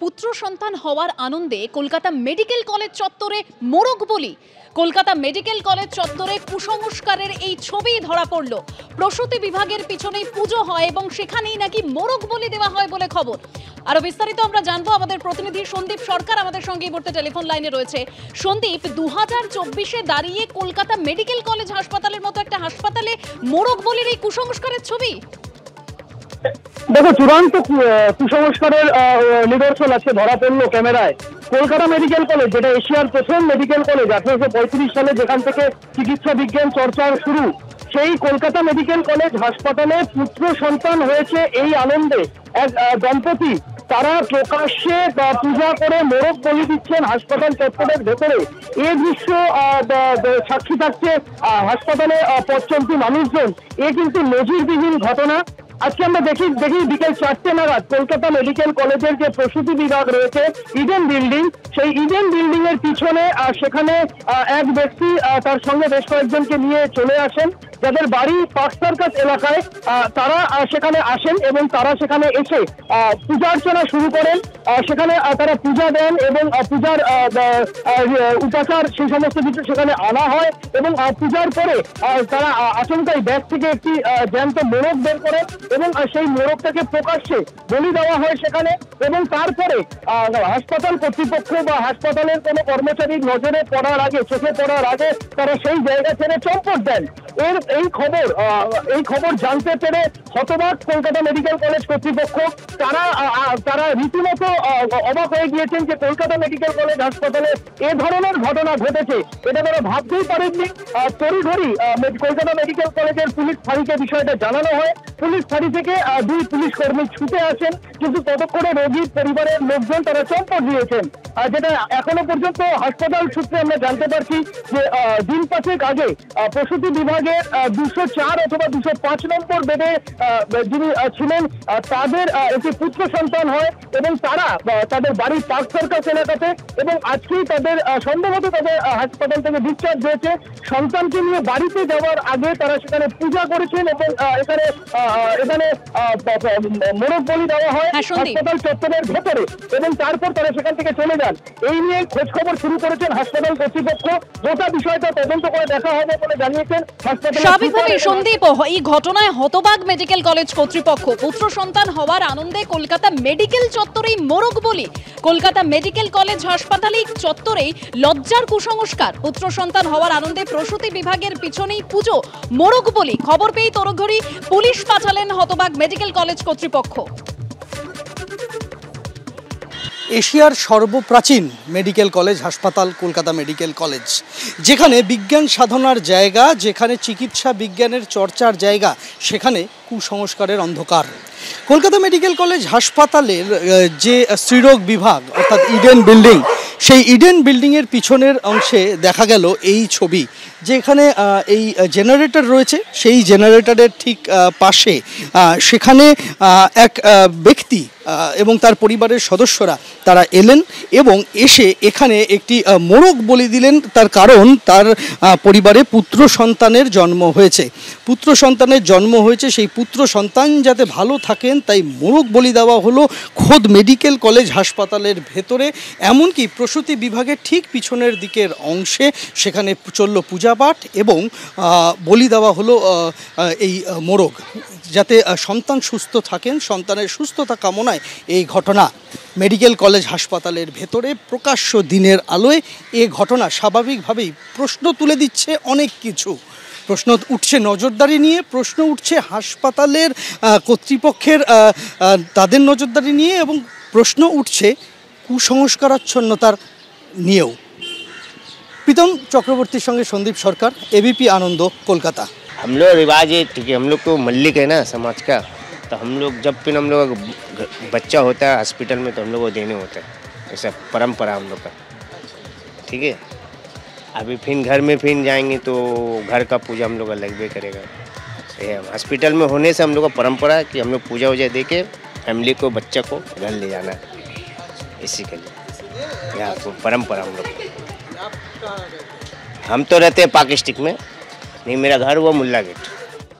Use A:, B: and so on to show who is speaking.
A: পুত্র সন্তান হওয়ার আনন্দে কলকাতা মেডিকেল কলেজ চত্বরে মোরগ বলি। কলকাতা মেডিকেল কলেজ চত্বরে কুসংস্কারের এই ছবি ধরা পড়ল। প্রসূতি বিভাগের পিছনেই পুজো হয় এবং সেখানেই নাকি মোরগ বলি দেওয়া হয় বলে খবর। আরো বিস্তারিত আমরা জানবো আমাদের প্রতিনিধি সন্দীপ সরকার আমাদের সঙ্গে এই মুহূর্তে টেলিফোন লাইনে রয়েছে। সন্দীপ, 2024-এ দাঁড়িয়ে কলকাতা মেডিকেল কলেজ হাসপাতালের মতো একটা হাসপাতালে মোরগ বলির এই কুসংস্কারের ছবি।
B: দেখো, চূড়ান্ত কুসংস্কারের নিদর্শন আছে ধরা পড়লো ক্যামেরায়। কলকাতা মেডিকেল কলেজ, যেটা এশিয়ার প্রথম মেডিকেল কলেজ, 1835 সালে যেখান থেকে চিকিৎসা বিজ্ঞান চর্চার শুরু, সেই কলকাতা মেডিকেল কলেজ হাসপাতালে পুত্র সন্তান হয়েছে এই আনন্দে এক দম্পতি। তারা প্রকাশ্যে পূজা করে মোরগ বলি দিচ্ছেন হাসপাতাল চত্বরের ভেতরে। এই দৃশ্য সাক্ষী থাকছে হাসপাতালে পথ চলতি মানুষজন। এ কিন্তু নজিরবিহীন ঘটনা। আজকে আমরা দেখি বিকেল 4টে নাগাদ কলকাতা মেডিকেল কলেজের যে প্রসূতি বিভাগ রয়েছে, ইডেন বিল্ডিং, সেই ইডেন বিল্ডিং এর পিছনে সেখানে এক ব্যক্তি তার সঙ্গে বেশ কয়েকজনকে নিয়ে চলে আসেন, যাদের বাড়ি পার্ক সার্কাস এলাকায়। তারা সেখানে আসেন এবং তারা সেখানে এসে পূজা অর্চনা শুরু করেন। সেখানে তারা পূজা দেন এবং পূজার উপাচার সেই সমস্ত কিছু সেখানে আনা হয় এবং পূজার পরে তারা আচমকাই ব্যাগ থেকে একটি জ্যান্ত মোরগ বের করেন এবং সেই মোরগটাকে প্রকাশ্যে বলি দেওয়া হয় সেখানে। এবং তারপরে হাসপাতাল কর্তৃপক্ষ বা হাসপাতালের কোনো কর্মচারীর নজরে পড়ার আগে, চোখে পড়ার আগে তারা সেই জায়গা ছেড়ে চম্পট দেন। এই খবর জানতে পেরে হতবাক কলকাতা মেডিকেল কলেজ কর্তৃপক্ষ। তারা রীতিমতো অবাক হয়ে গিয়েছেন যে কলকাতা মেডিকেল কলেজ হাসপাতালে এ ধরনের ঘটনা ঘটেছে, এটা তারা ভাবতেই পারেননি। তড়িঘড়ি কলকাতা মেডিকেল কলেজের পুলিশ ফাঁড়িকে বিষয়টা জানানো হয়। পুলিশ ফাঁড়ি থেকে 2 পুলিশ কর্মী ছুটে আসেন, কিন্তু ততক্ষণে রোগীর পরিবারের লোকজন তারা চম্পট দিয়েছেন। যেটা এখনো পর্যন্ত হাসপাতাল সূত্রে আমরা জানতে পারছি যে দিন 5 আগে প্রসূতি বিভাগের 204 অথবা 205 নম্বর বেডে যিনি ছিলেন তাদের একটি পুত্র সন্তান হয় এবং তারা তাদের বাড়ির পার্ক সার্কাস এলাকাতে, এবং আজকেই তাদের সম্ভবত তাদের হাসপাতাল থেকে ডিসচার্জ হয়েছে। সন্তানকে নিয়ে বাড়িতে যাওয়ার আগে তারা সেখানে পূজা করেছেন এবং এখানে মোরগ বলি দেওয়া হয় হাসপাতাল চত্বরের ভেতরে, এবং তারপর তারা সেখান থেকে চলে যান। এই নিয়ে খোঁজ খবর শুরু করেছেন হাসপাতাল কর্তৃপক্ষ। গোটা বিষয়টা তদন্ত করে দেখা হবে বলে জানিয়েছেন হাসপাতাল।
A: স্বাভাবিকভাবেই সন্দীপ, এই ঘটনায় হতবাক মেডিকেল কলেজ কর্তৃপক্ষ। পুত্র সন্তান হওয়ার আনন্দে কলকাতা মেডিকেল চত্বরেই মোরগ বলি। কলকাতা মেডিকেল কলেজ হাসপাতালে চত্বরেই লজ্জার কুসংস্কার। পুত্র সন্তান হওয়ার আনন্দে প্রসূতি বিভাগের পিছনেই পুজো, মোরগ বলি। খবর পেয়ে তড়িঘড়ি পুলিশ পাঠালেন হতবাক মেডিকেল কলেজ কর্তৃপক্ষ।
C: এশিয়ার সর্বপ্রাচীন মেডিকেল কলেজ হাসপাতাল কলকাতা মেডিকেল কলেজ, যেখানে বিজ্ঞান সাধনার জায়গা, যেখানে চিকিৎসা বিজ্ঞানের চর্চার জায়গা, সেখানে কুসংস্কারের অন্ধকার। কলকাতা মেডিকেল কলেজ হাসপাতালের যে স্ত্রীরোগ বিভাগ অর্থাৎ ইডেন বিল্ডিং, সেই ইডেন বিল্ডিংয়ের পিছনের অংশে দেখা গেল এই ছবি, যেখানে এই জেনারেটর রয়েছে। সেই জেনারেটরের ঠিক পাশে সেখানে এক ব্যক্তি এবং তার পরিবারের সদস্যরা তারা এলেন এবং এসে এখানে একটি মোরগ বলি দিলেন। তার কারণ তার পরিবারে পুত্র সন্তানের জন্ম হয়েছে। পুত্র সন্তানের জন্ম হয়েছে, সেই পুত্র সন্তান যাতে ভালো থাকেন তাই মোরগ বলি দেওয়া হলো খোদ মেডিকেল কলেজ হাসপাতালের ভেতরে। এমনকি প্রসূতি বিভাগের ঠিক পিছনের দিকের অংশে সেখানে চলল পূজাপাঠ এবং বলি দেওয়া হলো এই মোরগ, যাতে সন্তান সুস্থ থাকেন। সন্তানের সুস্থতা কামনায় এই ঘটনা। মেডিকেল কলেজ হাসপাতালের ভেতরে প্রকাশ্য দিনের আলোয় এ ঘটনা স্বাভাবিকভাবেই প্রশ্ন তুলে দিচ্ছে অনেক কিছু। প্রশ্ন উঠছে নজরদারি নিয়ে, প্রশ্ন উঠছে হাসপাতালের কর্তৃপক্ষের তাদের নজরদারি নিয়ে, এবং প্রশ্ন উঠছে কুসংস্কারাচ্ছন্নতার নিয়েও। প্রীতম চক্রবর্তীর সঙ্গে সন্দীপ সরকার, এবিপি আনন্দ, কলকাতা।
D: हम लोग रिवाज है, ठीक है, हम लोग को मल्लिक है ना समाज का, तो हम लोग जब फिर हम लोग बच्चा होता है हॉस्पिटल में तो हम लोग को देने होता है, ऐसा परंपरा हम लोग का, ठीक है। अभी फिर घर में फिर जाएंगे तो घर का पूजा हम लोग का लगभग करेगा। हॉस्पिटल में होने से हम लोग का परंपरा है कि हम लोग पूजा वूजा दे के फैमिली को, बच्चा को घर ले जाना है, इसी के लिए यहाँ परंपरा हम लोग। हम तो रहते हैं पाकिस्तान में, नहीं, मेरा घर हुआ मुल्ला गेट।